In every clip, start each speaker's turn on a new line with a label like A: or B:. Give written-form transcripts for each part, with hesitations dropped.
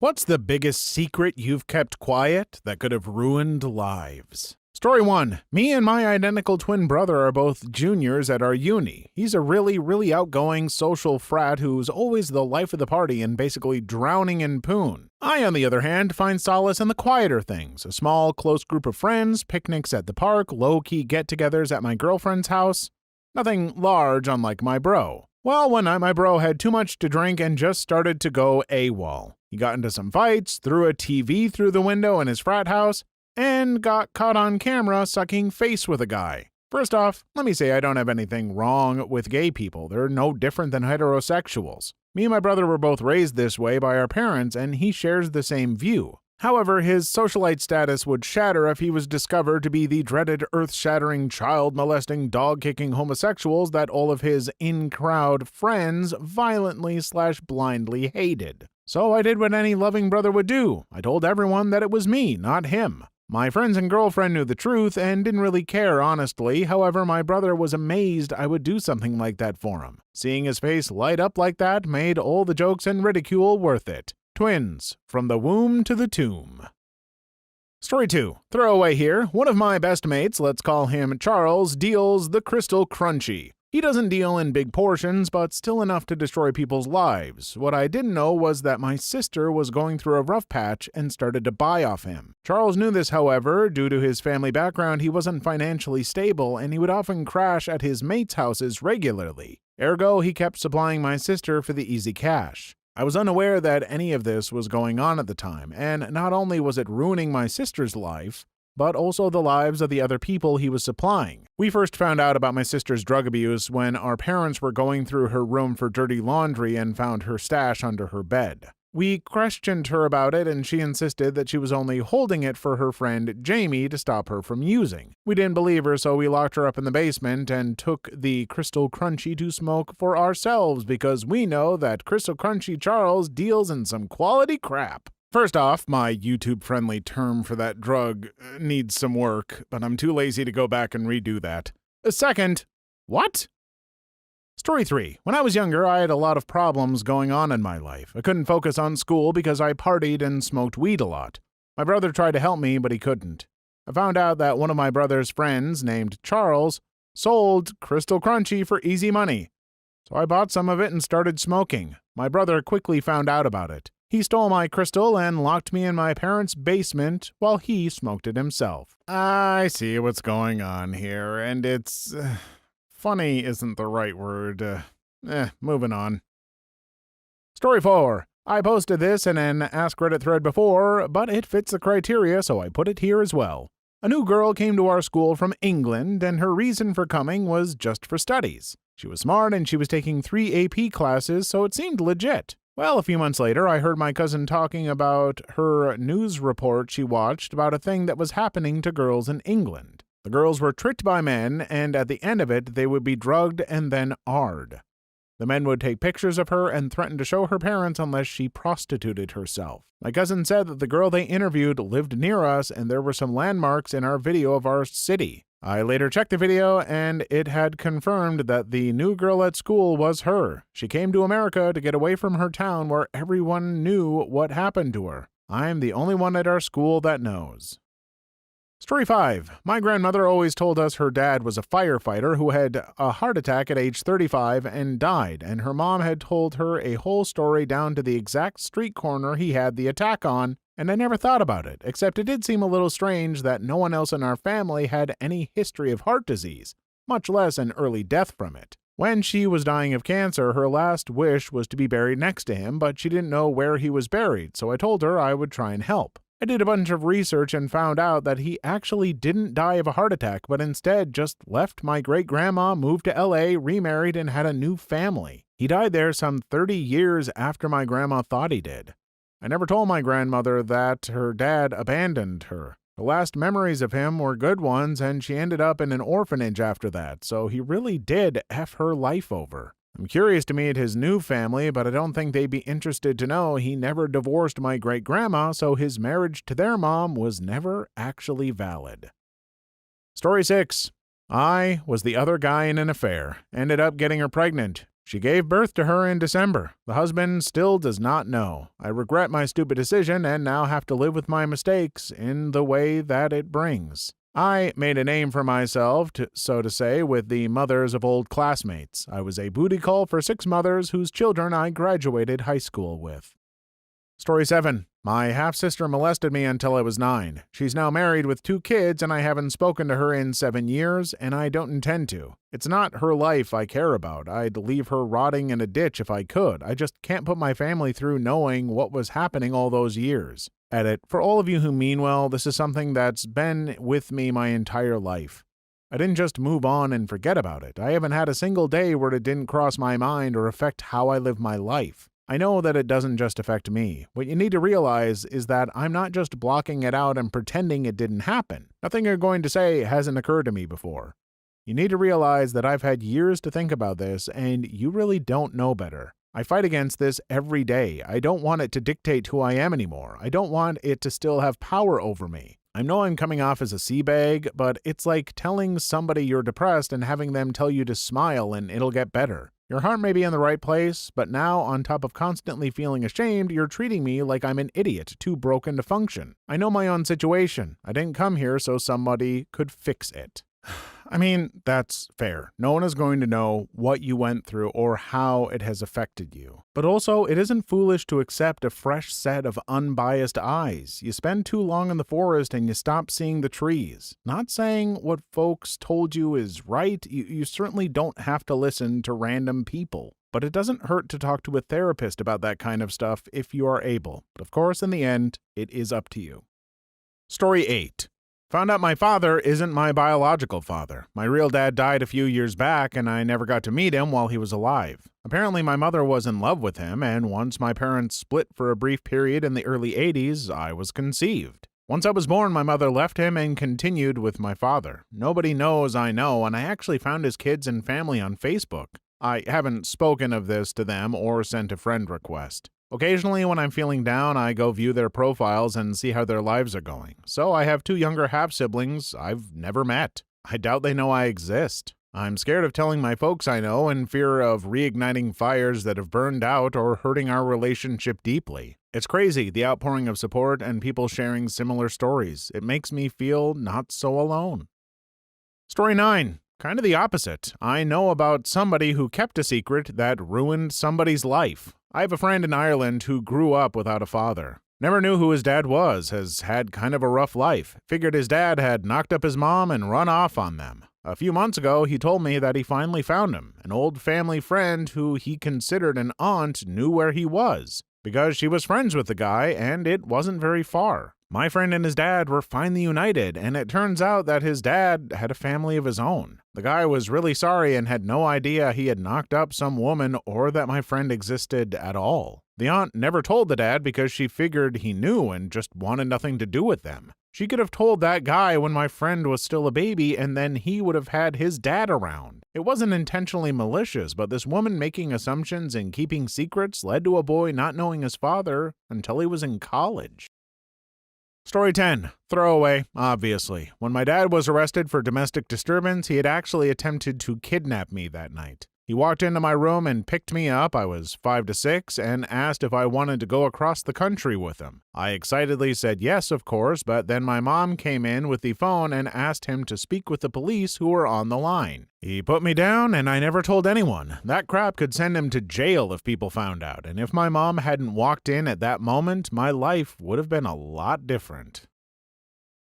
A: What's the biggest secret you've kept quiet that could have ruined lives? Story 1. Me and my identical twin brother are both juniors at our uni. He's a really outgoing social frat who's always the life of the party and basically drowning in poon. I, on the other hand, find solace in the quieter things. A small, close group of friends, picnics at the park, low-key get-togethers at my girlfriend's house. Nothing large, unlike my bro. Well, one night my bro had too much to drink and just started to go AWOL. He got into some fights, threw a TV through the window in his frat house, and got caught on camera sucking face with a guy. First off, let me say I don't have anything wrong with gay people. They're no different than heterosexuals. Me and my brother were both raised this way by our parents, and he shares the same view. However, his socialite status would shatter if he was discovered to be the dreaded earth-shattering, child-molesting, dog-kicking homosexuals that all of his in-crowd friends violently/blindly hated. So I did what any loving brother would do. I told everyone that it was me, not him. My friends and girlfriend knew the truth and didn't really care, honestly. However, my brother was amazed I would do something like that for him. Seeing his face light up like that made all the jokes and ridicule worth it. Twins, from the womb to the tomb. Story 2. Throwaway here. One of my best mates, let's call him Charles, deals the Crystal Crunchy. He doesn't deal in big portions, but still enough to destroy people's lives. What I didn't know was that my sister was going through a rough patch and started to buy off him. Charles knew this, however. Due to his family background, he wasn't financially stable, and he would often crash at his mates' houses regularly. Ergo, he kept supplying my sister for the easy cash. I was unaware that any of this was going on at the time, and not only was it ruining my sister's life, but also the lives of the other people he was supplying. We first found out about my sister's drug abuse when our parents were going through her room for dirty laundry and found her stash under her bed. We questioned her about it, and she insisted that she was only holding it for her friend Jamie to stop her from using. We didn't believe her, so we locked her up in the basement and took the Crystal Crunchy to smoke for ourselves because we know that Crystal Crunchy Charles deals in some quality crap. First off, my YouTube-friendly term for that drug needs some work, but I'm too lazy to go back and redo that. Second, what? Story 3. When I was younger, I had a lot of problems going on in my life. I couldn't focus on school because I partied and smoked weed a lot. My brother tried to help me, but he couldn't. I found out that one of my brother's friends, named Charles, sold Crystal Crunchy for easy money. So I bought some of it and started smoking. My brother quickly found out about it. He stole my crystal and locked me in my parents' basement while he smoked it himself. I see what's going on here, and it's... funny isn't the right word. Moving on. Story 4. I posted this in an Ask Reddit thread before, but it fits the criteria, so I put it here as well. A new girl came to our school from England, and her reason for coming was just for studies. She was smart, and she was taking 3 AP classes, so it seemed legit. Well, a few months later, I heard my cousin talking about her news report she watched about a thing that was happening to girls in England. The girls were tricked by men, and at the end of it, they would be drugged and then AR'd. The men would take pictures of her and threaten to show her parents unless she prostituted herself. My cousin said that the girl they interviewed lived near us, and there were some landmarks in our video of our city. I later checked the video, and it had confirmed that the new girl at school was her. She came to America to get away from her town where everyone knew what happened to her. I'm the only one at our school that knows. Story 5. My grandmother always told us her dad was a firefighter who had a heart attack at age 35 and died, and her mom had told her a whole story down to the exact street corner he had the attack on, and I never thought about it, except it did seem a little strange that no one else in our family had any history of heart disease, much less an early death from it. When she was dying of cancer, her last wish was to be buried next to him, but she didn't know where he was buried, so I told her I would try and help. I did a bunch of research and found out that he actually didn't die of a heart attack, but instead just left my great-grandma, moved to LA, remarried, and had a new family. He died there some 30 years after my grandma thought he did. I never told my grandmother that her dad abandoned her. The last memories of him were good ones, and she ended up in an orphanage after that, so he really did F her life over. I'm curious to meet his new family, but I don't think they'd be interested to know he never divorced my great-grandma, so his marriage to their mom was never actually valid. Story 6. I was the other guy in an affair. Ended up getting her pregnant. She gave birth to her in December. The husband still does not know. I regret my stupid decision and now have to live with my mistakes in the way that it brings. I made a name for myself, so to say, with the mothers of old classmates. I was a booty call for 6 mothers whose children I graduated high school with. Story 7. My half-sister molested me until I was 9. She's now married with 2 kids, and I haven't spoken to her in 7 years, and I don't intend to. It's not her life I care about. I'd leave her rotting in a ditch if I could. I just can't put my family through knowing what was happening all those years. Edit. For all of you who mean well, this is something that's been with me my entire life. I didn't just move on and forget about it. I haven't had a single day where it didn't cross my mind or affect how I live my life. I know that it doesn't just affect me. What you need to realize is that I'm not just blocking it out and pretending it didn't happen. Nothing you're going to say hasn't occurred to me before. You need to realize that I've had years to think about this, and you really don't know better. I fight against this every day. I don't want it to dictate who I am anymore. I don't want it to still have power over me. I know I'm coming off as a sea bag, but it's like telling somebody you're depressed and having them tell you to smile and it'll get better. Your heart may be in the right place, but now, on top of constantly feeling ashamed, you're treating me like I'm an idiot, too broken to function. I know my own situation. I didn't come here so somebody could fix it. I mean, that's fair. No one is going to know what you went through or how it has affected you. But also, it isn't foolish to accept a fresh set of unbiased eyes. You spend too long in the forest and you stop seeing the trees. Not saying what folks told you is right. You certainly don't have to listen to random people. But it doesn't hurt to talk to a therapist about that kind of stuff if you are able. But of course, in the end, it is up to you. Story 8. Found out my father isn't my biological father. My real dad died a few years back, and I never got to meet him while he was alive. Apparently, my mother was in love with him, and once my parents split for a brief period in the early 80s, I was conceived. Once I was born, my mother left him and continued with my father. Nobody knows I know, and I actually found his kids and family on Facebook. I haven't spoken of this to them or sent a friend request. Occasionally, when I'm feeling down, I go view their profiles and see how their lives are going. So I have 2 younger half-siblings I've never met. I doubt they know I exist. I'm scared of telling my folks I know in fear of reigniting fires that have burned out or hurting our relationship deeply. It's crazy, the outpouring of support and people sharing similar stories. It makes me feel not so alone. Story 9. Kind of the opposite. I know about somebody who kept a secret that ruined somebody's life. I have a friend in Ireland who grew up without a father. Never knew who his dad was, has had kind of a rough life. Figured his dad had knocked up his mom and run off on them. A few months ago, he told me that he finally found him. An old family friend who he considered an aunt knew where he was, because she was friends with the guy and it wasn't very far. My friend and his dad were finally united, and it turns out that his dad had a family of his own. The guy was really sorry and had no idea he had knocked up some woman or that my friend existed at all. The aunt never told the dad because she figured he knew and just wanted nothing to do with them. She could have told that guy when my friend was still a baby, and then he would have had his dad around. It wasn't intentionally malicious, but this woman making assumptions and keeping secrets led to a boy not knowing his father until he was in college. Story 10. Throwaway, obviously. When my dad was arrested for domestic disturbance, he had actually attempted to kidnap me that night. He walked into my room and picked me up, I was 5 to 6, and asked if I wanted to go across the country with him. I excitedly said yes, of course, but then my mom came in with the phone and asked him to speak with the police who were on the line. He put me down, and I never told anyone. That crap could send him to jail if people found out, and if my mom hadn't walked in at that moment, my life would have been a lot different.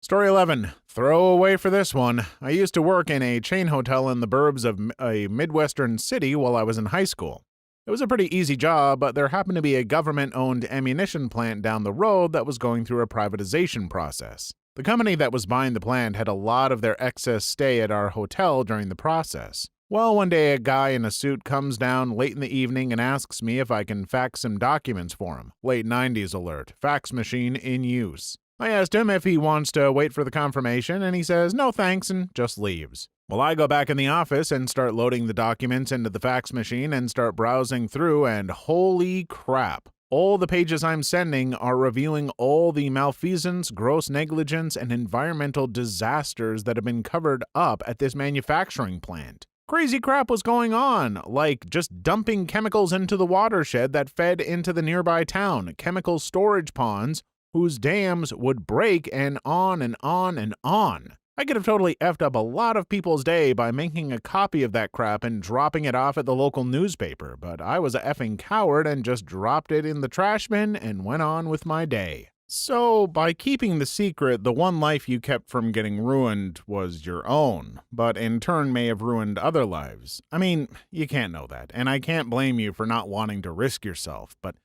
A: Story 11. Throw away for this one. I used to work in a chain hotel in the burbs of a Midwestern city while I was in high school. It was a pretty easy job, but there happened to be a government-owned ammunition plant down the road that was going through a privatization process. The company that was buying the plant had a lot of their excess stay at our hotel during the process. Well, one day a guy in a suit comes down late in the evening and asks me if I can fax some documents for him. Late 90s alert. Fax machine in use. I asked him if he wants to wait for the confirmation, and he says no thanks and just leaves. Well, I go back in the office and start loading the documents into the fax machine and start browsing through, and holy crap. All the pages I'm sending are reviewing all the malfeasance, gross negligence, and environmental disasters that have been covered up at this manufacturing plant. Crazy crap was going on, like just dumping chemicals into the watershed that fed into the nearby town, chemical storage ponds whose dams would break, and on and on and on. I could have totally effed up a lot of people's day by making a copy of that crap and dropping it off at the local newspaper, but I was a effing coward and just dropped it in the trash bin and went on with my day. So, by keeping the secret, the one life you kept from getting ruined was your own, but in turn may have ruined other lives. I mean, you can't know that, and I can't blame you for not wanting to risk yourself, but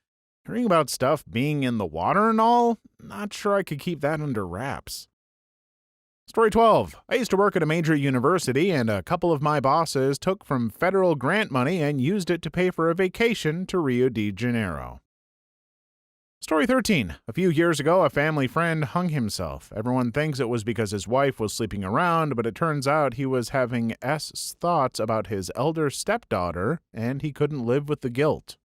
A: hearing about stuff being in the water and all, not sure I could keep that under wraps. Story 12. I used to work at a major university, and a couple of my bosses took from federal grant money and used it to pay for a vacation to Rio de Janeiro. Story 13. A few years ago, a family friend hung himself. Everyone thinks it was because his wife was sleeping around, but it turns out he was having thoughts about his elder stepdaughter, and he couldn't live with the guilt.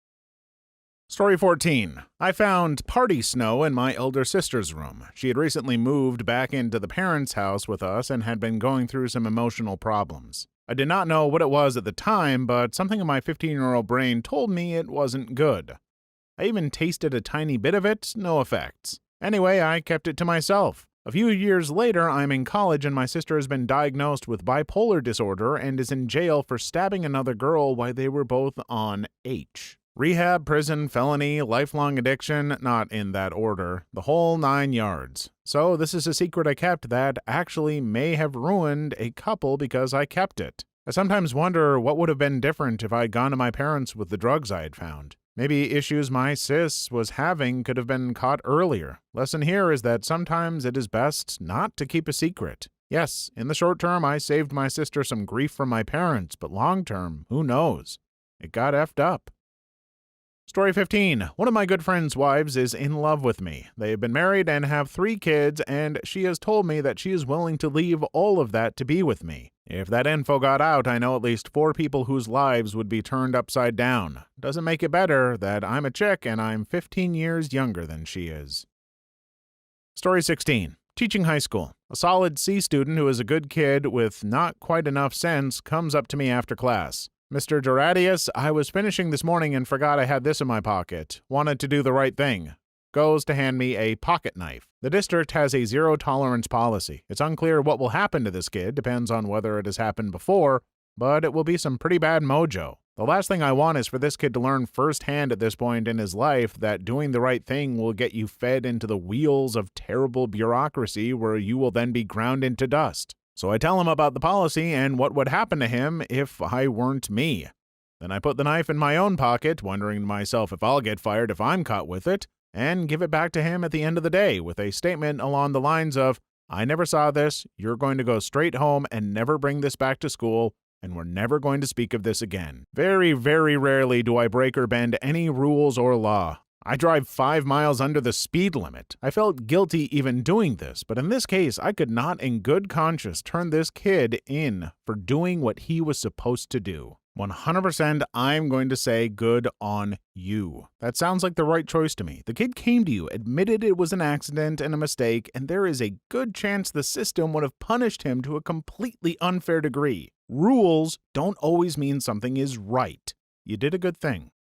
A: Story 14. I found party snow in my elder sister's room. She had recently moved back into the parents' house with us and had been going through some emotional problems. I did not know what it was at the time, but something in my 15-year-old brain told me it wasn't good. I even tasted a tiny bit of it, no effects. Anyway, I kept it to myself. A few years later, I'm in college and my sister has been diagnosed with bipolar disorder and is in jail for stabbing another girl while they were both on H. Rehab, prison, felony, lifelong addiction, not in that order, the whole 9 yards. So this is a secret I kept that actually may have ruined a couple because I kept it. I sometimes wonder what would have been different if I had gone to my parents with the drugs I had found. Maybe issues my sis was having could have been caught earlier. Lesson here is that sometimes it is best not to keep a secret. Yes, in the short term, I saved my sister some grief from my parents, but long term, who knows? It got effed up. Story 15. One of my good friend's wives is in love with me. They have been married and have 3 kids, and she has told me that she is willing to leave all of that to be with me. If that info got out, I know at least 4 people whose lives would be turned upside down. Doesn't make it better that I'm a chick and I'm 15 years younger than she is. Story 16. Teaching high school. A solid C student who is a good kid with not quite enough sense comes up to me after class. Mr. Doradius, I was finishing this morning and forgot I had this in my pocket. Wanted to do the right thing. Goes to hand me a pocket knife. The district has a zero-tolerance policy. It's unclear what will happen to this kid, depends on whether it has happened before, but it will be some pretty bad mojo. The last thing I want is for this kid to learn firsthand at this point in his life that doing the right thing will get you fed into the wheels of terrible bureaucracy where you will then be ground into dust. So I tell him about the policy and what would happen to him if I weren't me. Then I put the knife in my own pocket, wondering to myself if I'll get fired if I'm caught with it, and give it back to him at the end of the day with a statement along the lines of, I never saw this, you're going to go straight home and never bring this back to school, and we're never going to speak of this again. Very, very rarely do I break or bend any rules or law. I drive 5 miles under the speed limit. I felt guilty even doing this, but in this case, I could not in good conscience turn this kid in for doing what he was supposed to do. 100% I'm going to say good on you. That sounds like the right choice to me. The kid came to you, admitted it was an accident and a mistake, and there is a good chance the system would have punished him to a completely unfair degree. Rules don't always mean something is right. You did a good thing.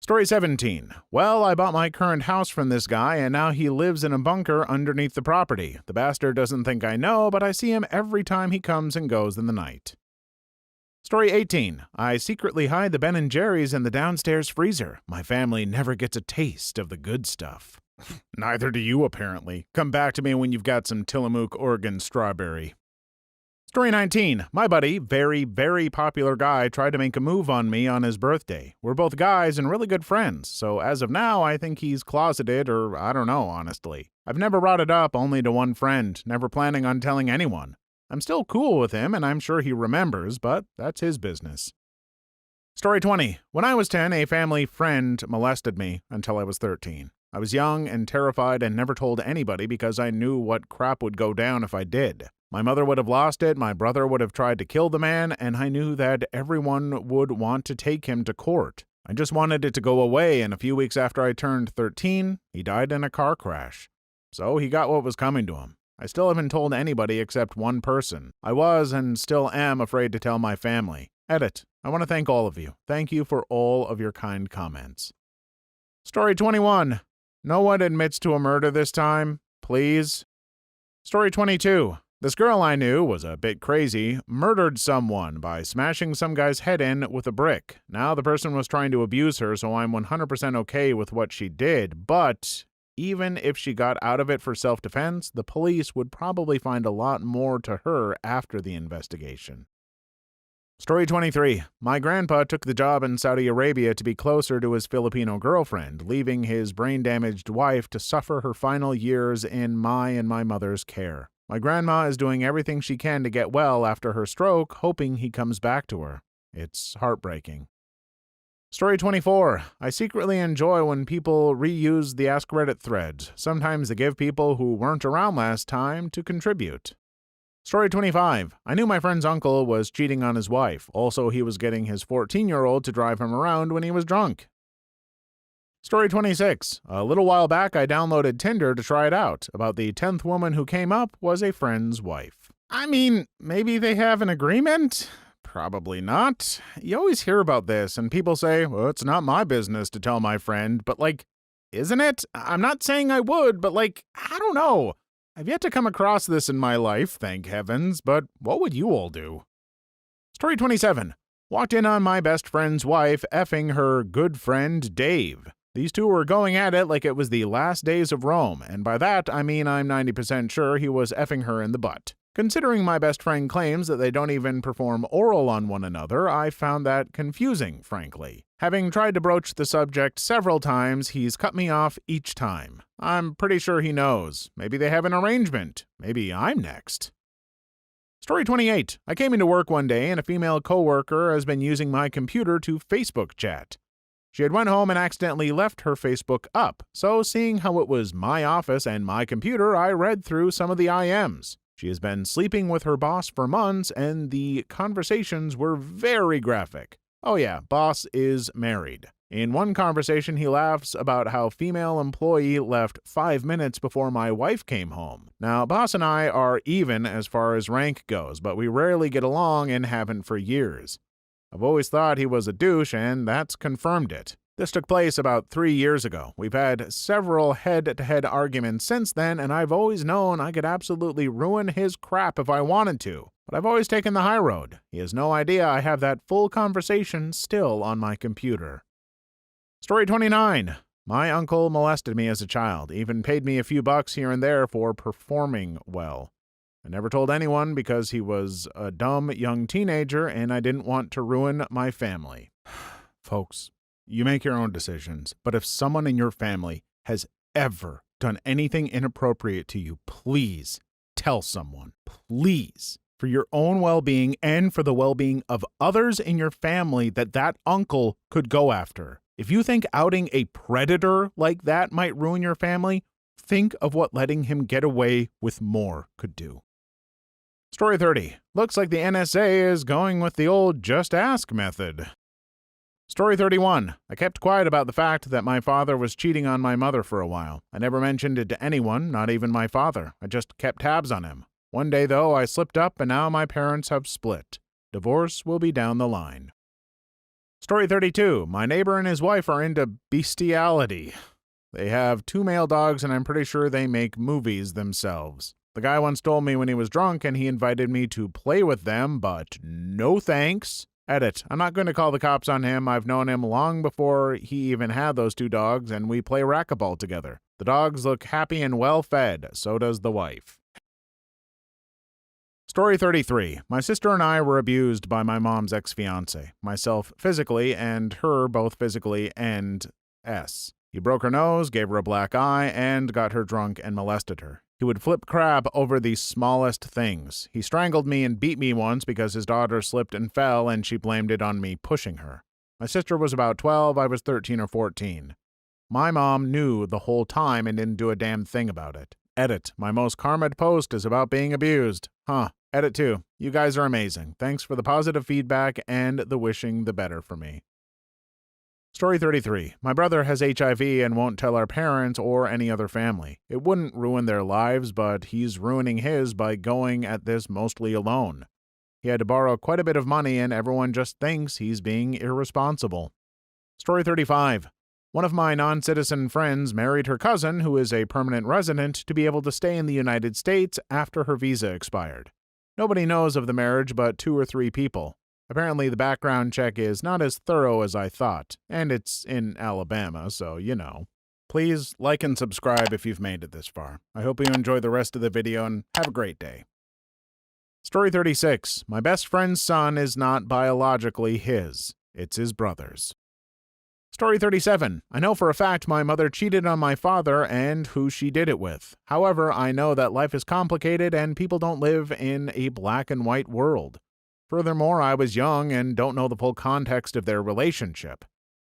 A: Story 17. Well, I bought my current house from this guy, and now he lives in a bunker underneath the property. The bastard doesn't think I know, but I see him every time he comes and goes in the night. Story 18. I secretly hide the Ben & Jerry's in the downstairs freezer. My family never gets a taste of the good stuff. Neither do you, apparently. Come back to me when you've got some Tillamook, Oregon strawberry. Story 19. My buddy, very, very popular guy, tried to make a move on me on his birthday. We're both guys and really good friends, so as of now, I think he's closeted, or I don't know, honestly. I've never brought it up, only to one friend, never planning on telling anyone. I'm still cool with him, and I'm sure he remembers, but that's his business. Story 20. When I was 10, a family friend molested me until I was 13. I was young and terrified and never told anybody because I knew what crap would go down if I did. My mother would have lost it, my brother would have tried to kill the man, and I knew that everyone would want to take him to court. I just wanted it to go away, and a few weeks after I turned 13, he died in a car crash. So he got what was coming to him. I still haven't told anybody except one person. I was and still am afraid to tell my family. Edit. I want to thank all of you. Thank you for all of your kind comments. Story 21. No one admits to a murder this time, please. Story 22. This girl I knew was a bit crazy, murdered someone by smashing some guy's head in with a brick. Now the person was trying to abuse her, so I'm 100% okay with what she did, but even if she got out of it for self-defense, the police would probably find a lot more to her after the investigation. Story 23. My grandpa took the job in Saudi Arabia to be closer to his Filipino girlfriend, leaving his brain-damaged wife to suffer her final years in my and my mother's care. My grandma is doing everything she can to get well after her stroke, hoping he comes back to her. It's heartbreaking. Story 24. I secretly enjoy when people reuse the Ask Reddit threads. Sometimes they give people who weren't around last time to contribute. Story 25. I knew my friend's uncle was cheating on his wife. Also, he was getting his 14-year-old to drive him around when he was drunk. Story 26. A little while back, I downloaded Tinder to try it out. About the 10th woman who came up was a friend's wife. I mean, maybe they have an agreement? Probably not. You always hear about this, and people say, well, it's not my business to tell my friend, but isn't it? I'm not saying I would, but I don't know. I've yet to come across this in my life, thank heavens, but what would you all do? Story 27. Walked in on my best friend's wife effing her good friend Dave. These two were going at it like it was the last days of Rome, and by that I mean I'm 90% sure he was effing her in the butt. Considering my best friend claims that they don't even perform oral on one another, I found that confusing, frankly. Having tried to broach the subject several times, he's cut me off each time. I'm pretty sure he knows. Maybe they have an arrangement. Maybe I'm next. Story 28. I came into work one day and a female coworker has been using my computer to Facebook chat. She had went home and accidentally left her Facebook up, so seeing how it was my office and my computer, I read through some of the IMs. She has been sleeping with her boss for months, and the conversations were very graphic. Oh yeah, boss is married. In one conversation, he laughs about how female employee left 5 minutes before my wife came home. Now, boss and I are even as far as rank goes, but we rarely get along and haven't for years. I've always thought he was a douche, and that's confirmed it. This took place about 3 years ago. We've had several head-to-head arguments since then, and I've always known I could absolutely ruin his crap if I wanted to. But I've always taken the high road. He has no idea I have that full conversation still on my computer. Story 29. My uncle molested me as a child, even paid me a few bucks here and there for performing well. I never told anyone because he was a dumb young teenager and I didn't want to ruin my family. Folks, you make your own decisions, but if someone in your family has ever done anything inappropriate to you, please tell someone. Please. For your own well-being and for the well-being of others in your family that uncle could go after. If you think outing a predator like that might ruin your family, think of what letting him get away with more could do. Story 30. Looks like the NSA is going with the old just ask method. Story 31. I kept quiet about the fact that my father was cheating on my mother for a while. I never mentioned it to anyone, not even my father. I just kept tabs on him. One day, though, I slipped up and now my parents have split. Divorce will be down the line. Story 32. My neighbor and his wife are into bestiality. They have 2 male dogs and I'm pretty sure they make movies themselves. The guy once told me when he was drunk and he invited me to play with them, but no thanks. Edit. I'm not going to call the cops on him. I've known him long before he even had those 2 dogs and we play racquetball together. The dogs look happy and well fed, so does the wife. Story 33. My sister and I were abused by my mom's ex-fiancé, myself physically and her both physically and S. He broke her nose, gave her a black eye, and got her drunk and molested her. He would flip crap over the smallest things. He strangled me and beat me once because his daughter slipped and fell and she blamed it on me pushing her. My sister was about 12, I was 13 or 14. My mom knew the whole time and didn't do a damn thing about it. Edit. My most karma'd post is about being abused. Edit 2. You guys are amazing. Thanks for the positive feedback and the wishing the better for me. Story 33. My brother has HIV and won't tell our parents or any other family. It wouldn't ruin their lives, but he's ruining his by going at this mostly alone. He had to borrow quite a bit of money and everyone just thinks he's being irresponsible. Story 35. One of my non-citizen friends married her cousin, who is a permanent resident, to be able to stay in the United States after her visa expired. Nobody knows of the marriage but 2 or 3 people. Apparently the background check is not as thorough as I thought, and it's in Alabama, so you know. Please like and subscribe if you've made it this far. I hope you enjoy the rest of the video and have a great day. Story 36. My best friend's son is not biologically his. It's his brother's. Story 37. I know for a fact my mother cheated on my father and who she did it with. However, I know that life is complicated and people don't live in a black and white world. Furthermore, I was young and don't know the full context of their relationship.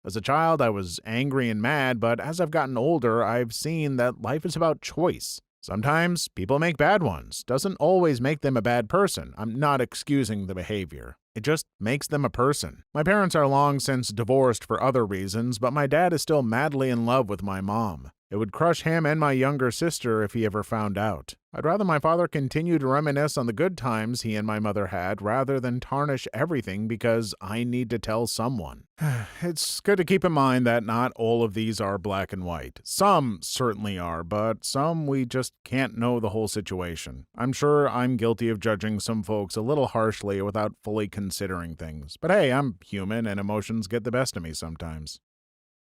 A: As a child, I was angry and mad, but as I've gotten older, I've seen that life is about choice. Sometimes people make bad ones. Doesn't always make them a bad person. I'm not excusing the behavior. It just makes them a person. My parents are long since divorced for other reasons, but my dad is still madly in love with my mom. It would crush him and my younger sister if he ever found out. I'd rather my father continue to reminisce on the good times he and my mother had rather than tarnish everything because I need to tell someone. It's good to keep in mind that not all of these are black and white. Some certainly are, but some we just can't know the whole situation. I'm sure I'm guilty of judging some folks a little harshly without fully considering things. But hey, I'm human and emotions get the best of me sometimes.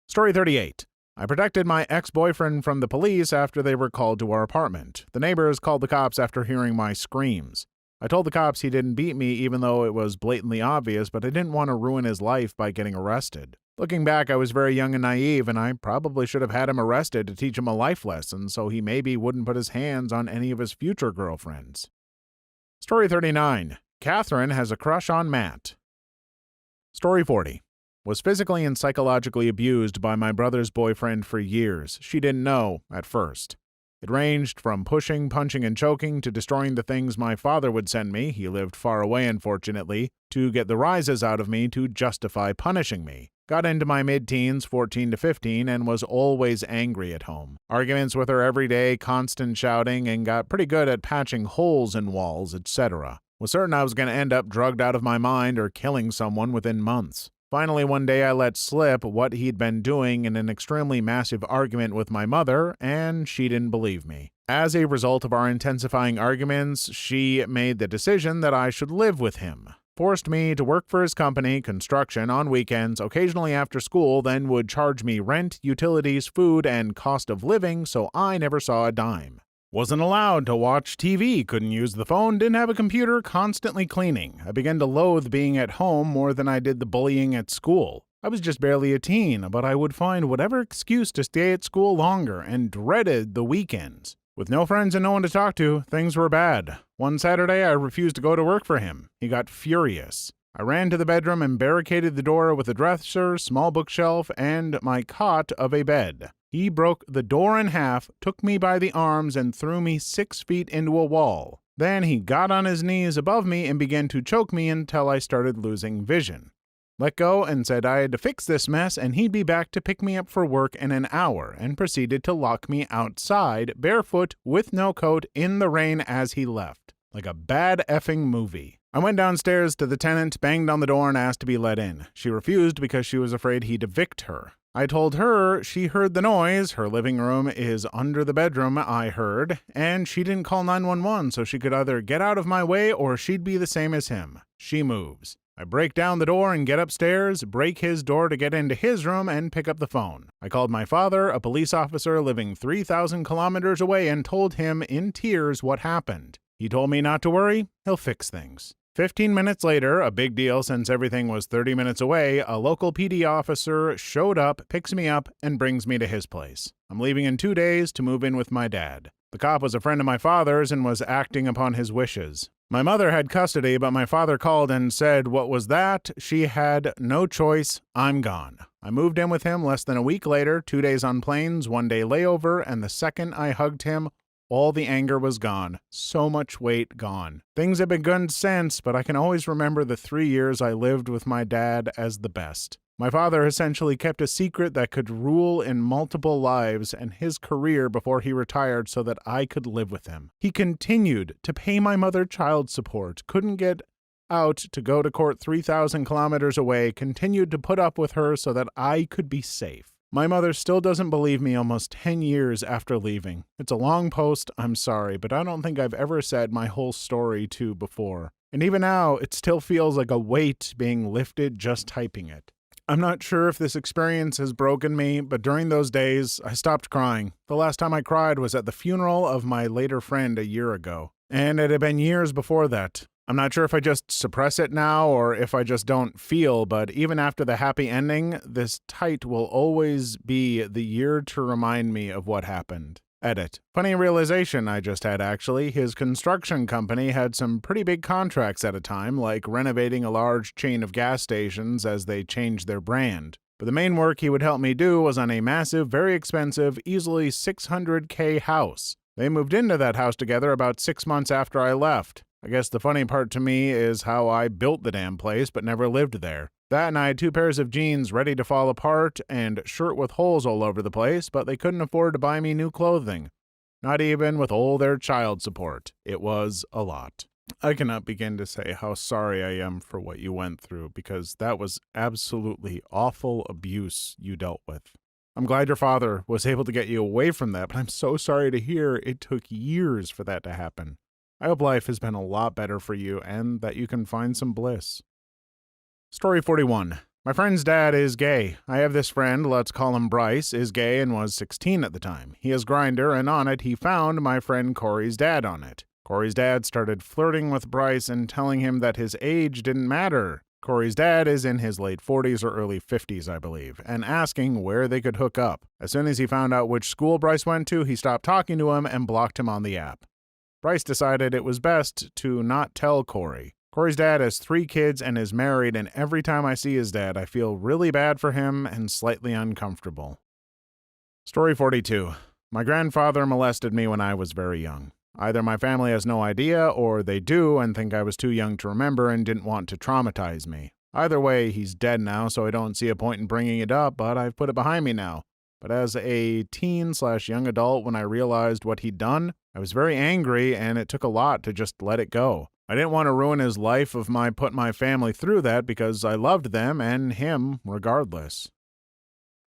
A: Story 38. I protected my ex-boyfriend from the police after they were called to our apartment. The neighbors called the cops after hearing my screams. I told the cops he didn't beat me even though it was blatantly obvious, but I didn't want to ruin his life by getting arrested. Looking back, I was very young and naive, and I probably should have had him arrested to teach him a life lesson so he maybe wouldn't put his hands on any of his future girlfriends. Story 39. Catherine has a crush on Matt. Story 40. Was physically and psychologically abused by my brother's boyfriend for years. She didn't know at first. It ranged from pushing, punching, and choking to destroying the things my father would send me — he lived far away unfortunately — to get the rises out of me to justify punishing me. Got into my mid-teens, 14 to 15, and was always angry at home. Arguments with her every day, constant shouting, and got pretty good at patching holes in walls, etc. Was certain I was going to end up drugged out of my mind or killing someone within months. Finally, one day I let slip what he'd been doing in an extremely massive argument with my mother, and she didn't believe me. As a result of our intensifying arguments, she made the decision that I should live with him. Forced me to work for his company, construction, on weekends, occasionally after school, then would charge me rent, utilities, food, and cost of living, so I never saw a dime. Wasn't allowed to watch TV, couldn't use the phone, didn't have a computer, constantly cleaning. I began to loathe being at home more than I did the bullying at school. I was just barely a teen, but I would find whatever excuse to stay at school longer and dreaded the weekends. With no friends and no one to talk to, things were bad. One Saturday, I refused to go to work for him. He got furious. I ran to the bedroom and barricaded the door with a dresser, small bookshelf, and my cot of a bed. He broke the door in half, took me by the arms, and threw me 6 feet into a wall. Then he got on his knees above me and began to choke me until I started losing vision. Let go and said I had to fix this mess and he'd be back to pick me up for work in an hour, and proceeded to lock me outside, barefoot, with no coat, in the rain as he left. Like a bad effing movie. I went downstairs to the tenant, banged on the door, and asked to be let in. She refused because she was afraid he'd evict her. I told her she heard the noise. Her living room is under the bedroom, I heard, and she didn't call 911, so she could either get out of my way or she'd be the same as him. She moves. I break down the door and get upstairs, break his door to get into his room, and pick up the phone. I called my father, a police officer living 3,000 kilometers away, and told him in tears what happened. He told me not to worry, he'll fix things. 15 minutes later, a big deal since everything was 30 minutes away, a local PD officer showed up, picks me up, and brings me to his place. I'm leaving in 2 days to move in with my dad. The cop was a friend of my father's and was acting upon his wishes. My mother had custody, but my father called and said, "What was that?" She had no choice. I'm gone. I moved in with him less than a week later, 2 days on planes, 1 day layover, and the second I hugged him, all the anger was gone. So much weight gone. Things have been good since, but I can always remember the 3 years I lived with my dad as the best. My father essentially kept a secret that could rule in multiple lives and his career before he retired so that I could live with him. He continued to pay my mother child support, couldn't get out to go to court 3,000 kilometers away, continued to put up with her so that I could be safe. My mother still doesn't believe me almost 10 years after leaving. It's a long post, I'm sorry, but I don't think I've ever said my whole story to before. And even now, it still feels like a weight being lifted just typing it. I'm not sure if this experience has broken me, but during those days, I stopped crying. The last time I cried was at the funeral of my later friend a year ago. And it had been years before that. I'm not sure if I just suppress it now or if I just don't feel, but even after the happy ending, this tight will always be the year to remind me of what happened. Edit. Funny realization I just had actually. His construction company had some pretty big contracts at a time, like renovating a large chain of gas stations as they changed their brand. But the main work he would help me do was on a massive, very expensive, easily $600K house. They moved into that house together about 6 months after I left. I guess the funny part to me is how I built the damn place but never lived there. That and I had 2 pairs of jeans ready to fall apart and shirt with holes all over the place, but they couldn't afford to buy me new clothing. Not even with all their child support. It was a lot. I cannot begin to say how sorry I am for what you went through, because that was absolutely awful abuse you dealt with. I'm glad your father was able to get you away from that, but I'm so sorry to hear it took years for that to happen. I hope life has been a lot better for you and that you can find some bliss. Story 41. My friend's dad is gay. I have this friend, let's call him Bryce, is gay and was 16 at the time. He has Grindr, and on it he found my friend Corey's dad on it. Corey's dad started flirting with Bryce and telling him that his age didn't matter. Corey's dad is in his late 40s or early 50s, I believe, and asking where they could hook up. As soon as he found out which school Bryce went to, he stopped talking to him and blocked him on the app. Bryce decided it was best to not tell Corey. Corey's dad has 3 kids and is married, and every time I see his dad, I feel really bad for him and slightly uncomfortable. Story 42. My grandfather molested me when I was very young. Either my family has no idea, or they do and think I was too young to remember and didn't want to traumatize me. Either way, he's dead now, so I don't see a point in bringing it up, but I've put it behind me now. But as a teen/young adult, when I realized what he'd done, I was very angry, and it took a lot to just let it go. I didn't want to ruin his life of put my family through that because I loved them and him regardless.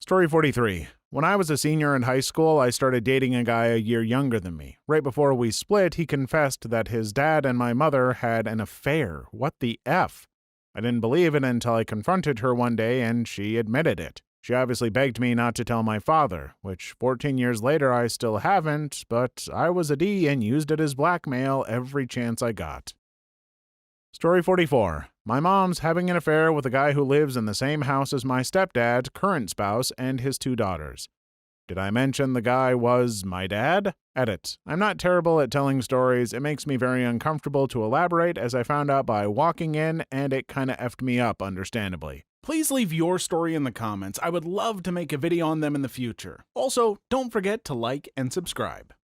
A: Story 43. When I was a senior in high school, I started dating a guy a year younger than me. Right before we split, he confessed that his dad and my mother had an affair. What the F? I didn't believe it until I confronted her one day and she admitted it. She obviously begged me not to tell my father, which 14 years later I still haven't, but I was a D and used it as blackmail every chance I got. Story 44. My mom's having an affair with a guy who lives in the same house as my stepdad, current spouse, and his 2 daughters. Did I mention the guy was my dad? Edit. I'm not terrible at telling stories. It makes me very uncomfortable to elaborate, as I found out by walking in, and it kinda effed me up, understandably. Please leave your story in the comments. I would love to make a video on them in the future. Also, don't forget to like and subscribe.